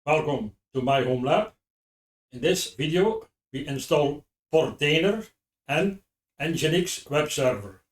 Welcome to my home lab. In this video we install Portainer and Nginx web server.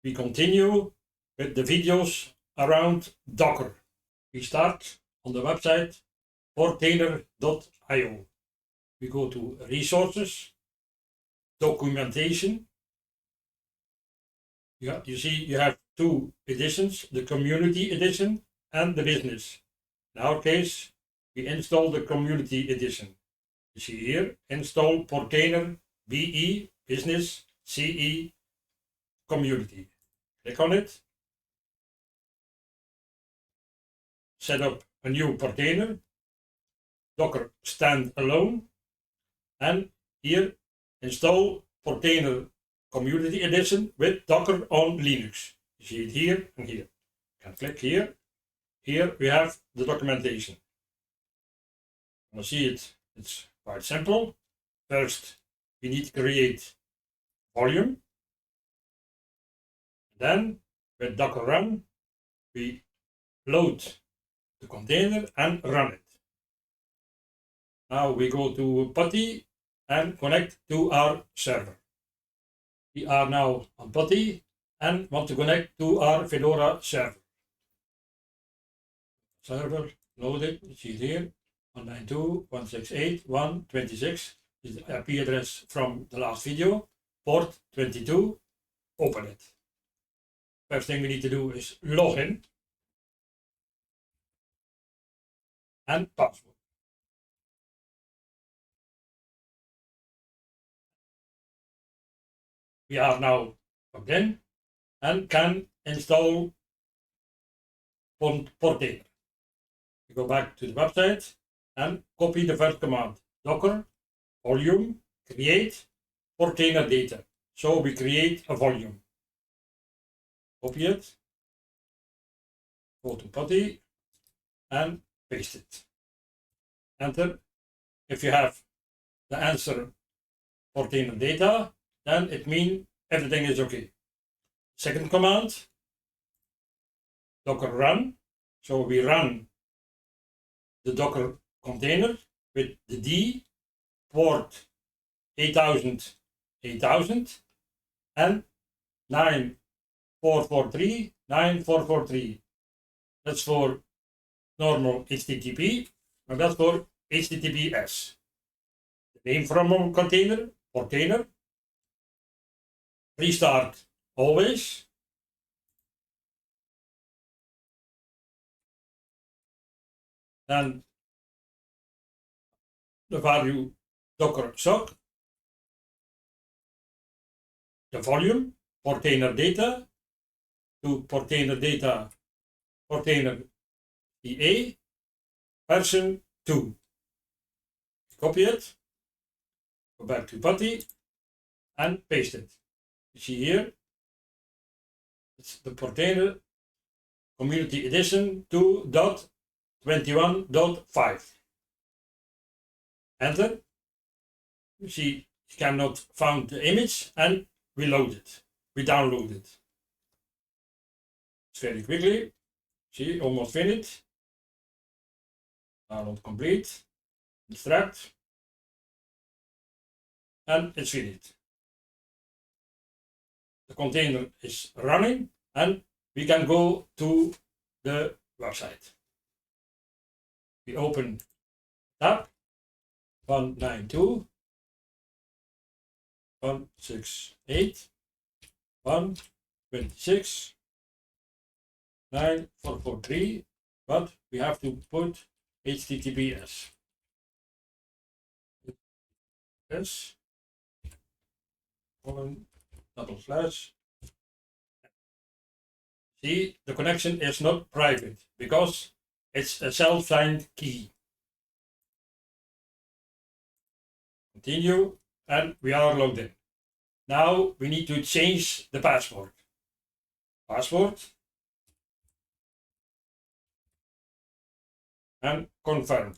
We continue with the videos around Docker. We start on the website portainer.io. We go to resources, documentation. You see you have two editions, the community edition and the business. In our case, we install the community edition. You see here, install Portainer BE Business CE Community. Click on it. Set up a new Portainer, Docker standalone, and here install Portainer Community Edition with Docker on Linux. You see it here and here. You can click here. Here we have the documentation. You see it. It's quite simple. First, we need to create volume. Then, with Docker run, we load the container and run it. Now we go to PuTTY and connect to our server. We are now on PuTTY and want to connect to our Fedora server. Server loaded, you see it here, 192.168.1.26 is the IP address from the last video, port 22, open it. First thing we need to do is log in and password. We are now logged in and can install Portainer. We go back to the website and copy the first command, docker volume create Portainer data. So we create a volume. Copy it, go to PuTTY and paste it. Enter. If you have the answer Portainer data, then it means everything is okay. Second command, docker run. So we run the Docker container with the D, port 8000, 8000 and 9443, 9443. That's for normal HTTP, and that's for HTTPS. The name from our container, Portainer. Restart always. Then the value docker sock, the volume, Portainer data, to Portainer data, Portainer EA, version 2. Copy it, go back to PuTTY and paste it. You see here, it's the Portainer Community Edition 2.21.5. Enter. You see, you cannot find the image and we load it. We download it. It's very quickly. See, almost finished. Download complete. Extract. And it's finished. The container is running and we can go to the website. We open tab 192.168.1.26.9.443, but we have to put HTTPS. Yes. // See, the connection is not private because it's a self-signed key. Continue, and we are logged in. Now we need to change the password. Password and confirm.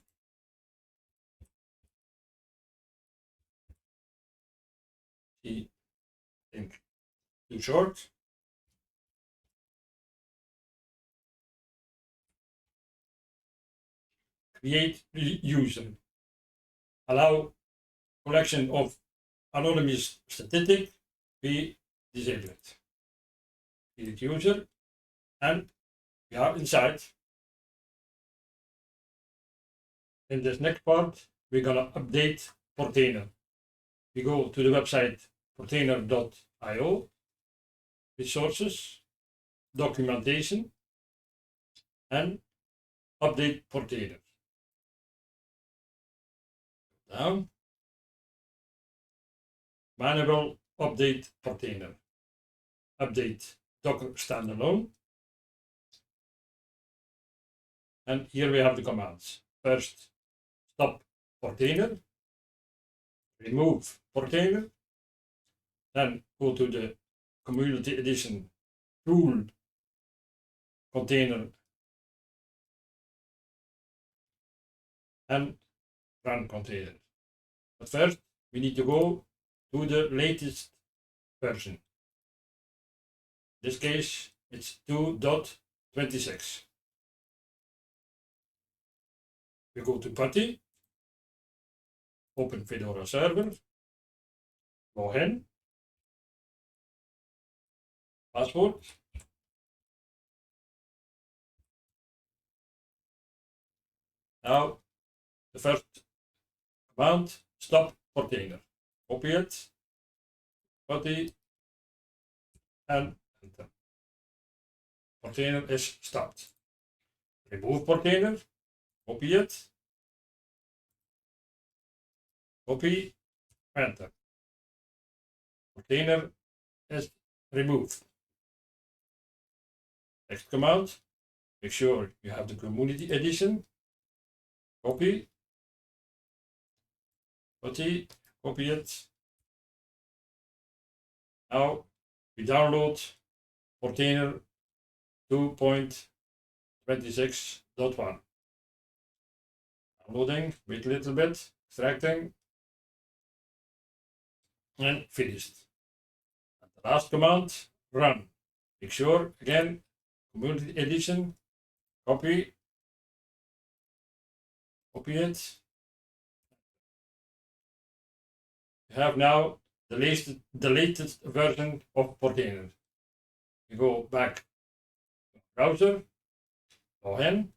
See, I think too short. create user, allow collection of anonymous statistics, we disable it. Create user, and we are inside. In this next part, we're gonna update Portainer. We go to the website portainer.io, resources, documentation, and update Portainer. Down, manual update Portainer. Update Docker standalone. And here we have the commands. First, stop Portainer, remove Portainer, then go to the community edition tool container and run container. But first, we need to go to the latest version. In this case, it's 2.26. We go to PuTTY, open Fedora server, log in, password, now the first command, stop Portainer. Copy it, PuTTY, and enter. Portainer is stopped. Remove Portainer, copy it, copy, enter. Portainer is removed. Next command, make sure you have the community edition, copy, PuTTY, copy it. Now we download Portainer 2.26.1. Downloading, wait a little bit, extracting, and finished. And the last command, run. Make sure, again, community edition, copy it. We have now the latest version of Portainer. We go back to the browser, log in,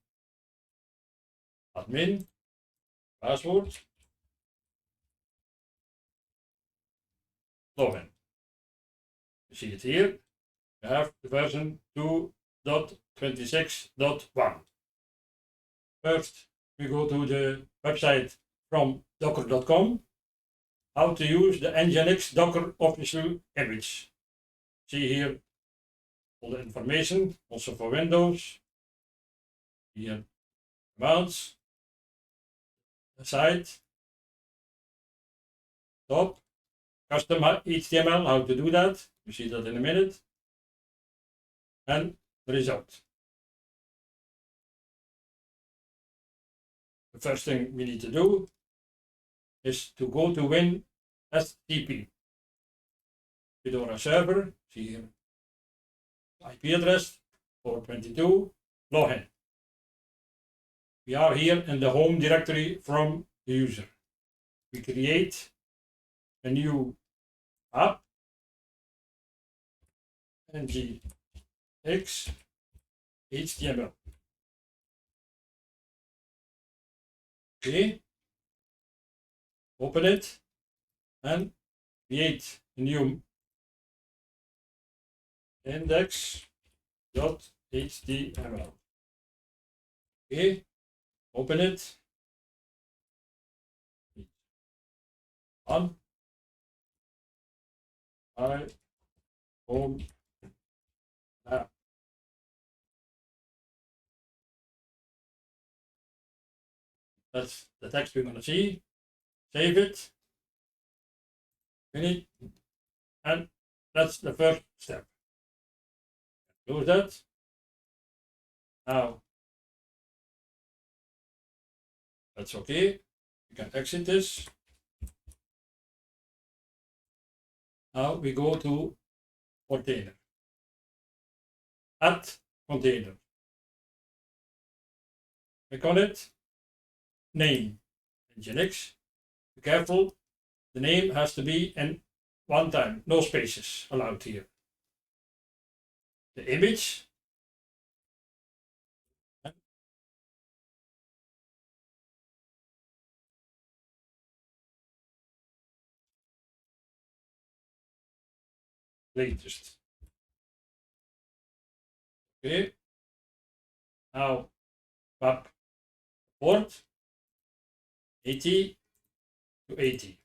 admin, password, log in. You see it here. We have the version 2.26.1. First, we go to the website from docker.com. How to use the Nginx Docker official image. See here all the information, also for Windows. Here, commands, the site, top, custom HTML, how to do that. You see that in a minute. And the result. The first thing we need to do is to go to WinSTP. Fedora server, see here, IP address 422, login. We are here in the home directory from the user. We create a new app, Nginx HTML. Okay. Open it and create a new index.html. Okay, open it. On my home app. That's the text we're going to see. Save it. Finish. And that's the first step. Close that. Now, that's okay. You can exit this. Now we go to Portainer. Add container. Click on it. name Nginx. Be careful, the name has to be in one time, no spaces allowed here. The image, latest. Okay, now web port 80 to 80.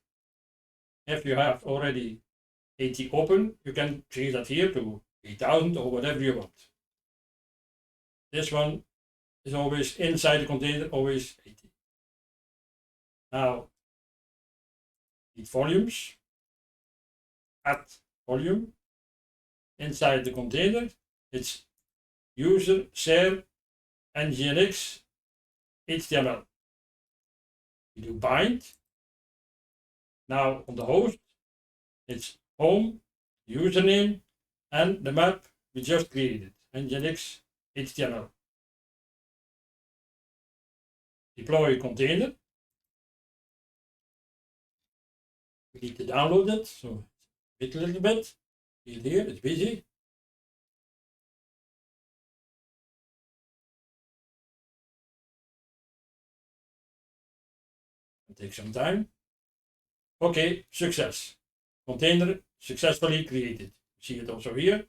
If you have already 80 open, you can change that here to 8000 or whatever you want. This one is always inside the container, always 80. Now, need volumes, add volume. Inside the container, it's user share Nginx HTML. We do bind. Now on the host, it's home, username, and the map we just created, Nginx HTML. Deploy container. We need to download it, so wait a little bit. Here, it's busy. It'll take some time. Okay, success. Container successfully created. See it also here.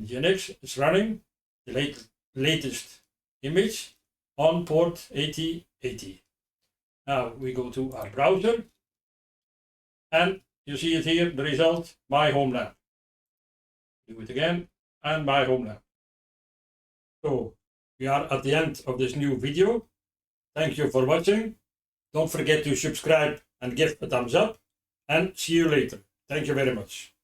Nginx is running the latest image on port 8080. Now we go to our browser and you see it here, the result, my home lab. Do it again and my home lab. So we are at the end of this new video. Thank you for watching. Don't forget to subscribe and give a thumbs up, and see you later. Thank you very much.